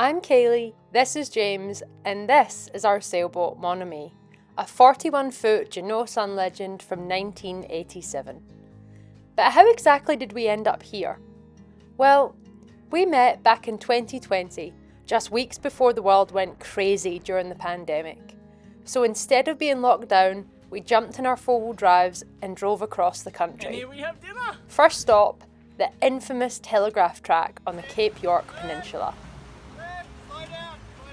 I'm Kayleigh, this is James, and this is our sailboat Mon Ami, a 41-foot Jeannot Sun Legend from 1987. But how exactly did we end up here? Well, we met back in 2020, just weeks before the world went crazy during the pandemic. So instead of being locked down, we jumped in our four-wheel drives and drove across the country. And here we have dinner! First stop, the infamous telegraph track on the Cape York Peninsula.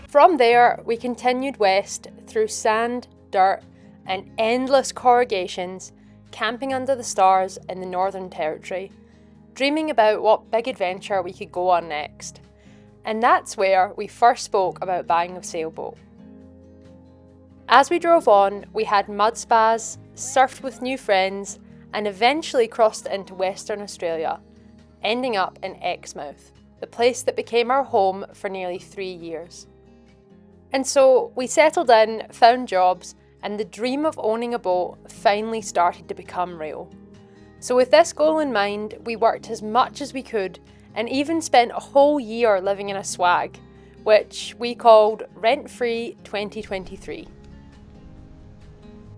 From there, we continued west through sand, dirt, and endless corrugations, camping under the stars in the Northern Territory, dreaming about what big adventure we could go on next. And that's where we first spoke about buying a sailboat. As we drove on, we had mud spas, surfed with new friends, and eventually crossed into Western Australia, ending up in Exmouth, the place that became our home for nearly 3 years. And so we settled in, found jobs, and the dream of owning a boat finally started to become real. So with this goal in mind, we worked as much as we could and even spent a whole year living in a swag, which we called Rent-Free 2023.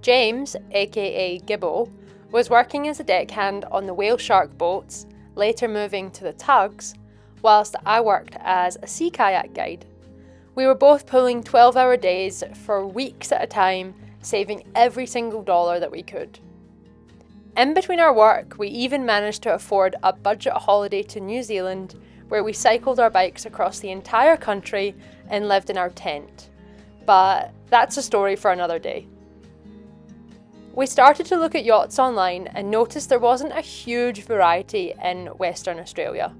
James, aka Gibbo, was working as a deckhand on the whale shark boats, later moving to the tugs, whilst I worked as a sea kayak guide. We were both pulling 12-hour days for weeks at a time, saving every single dollar that we could. In between our work, we even managed to afford a budget holiday to New Zealand, where we cycled our bikes across the entire country and lived in our tent. But that's a story for another day. We started to look at yachts online and noticed there wasn't a huge variety in Western Australia.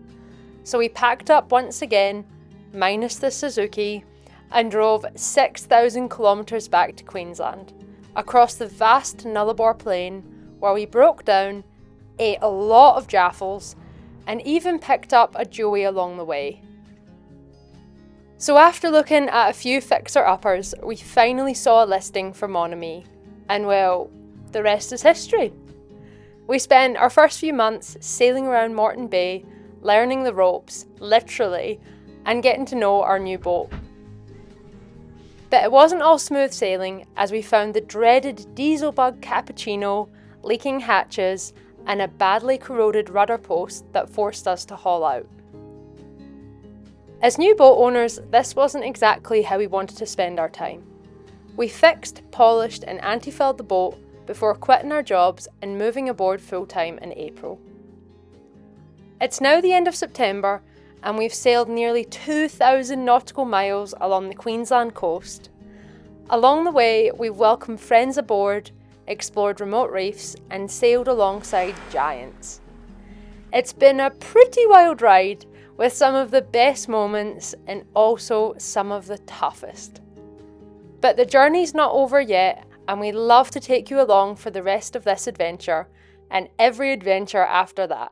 So we packed up once again, minus the Suzuki, and drove 6,000 kilometres back to Queensland, across the vast Nullarbor Plain, where we broke down, ate a lot of jaffles, and even picked up a joey along the way. So after looking at a few fixer-uppers, we finally saw a listing for Mon Ami, and well, the rest is history. We spent our first few months sailing around Moreton Bay, learning the ropes, literally, and getting to know our new boat. But it wasn't all smooth sailing, as we found the dreaded diesel bug cappuccino, leaking hatches, and a badly corroded rudder post that forced us to haul out. As new boat owners, this wasn't exactly how we wanted to spend our time. We fixed, polished, and anti-filled the boat before quitting our jobs and moving aboard full-time in April. It's now the end of September, and we've sailed nearly 2,000 nautical miles along the Queensland coast. Along the way, we've welcomed friends aboard, explored remote reefs, and sailed alongside giants. It's been a pretty wild ride, with some of the best moments and also some of the toughest. But the journey's not over yet, and we'd love to take you along for the rest of this adventure and every adventure after that.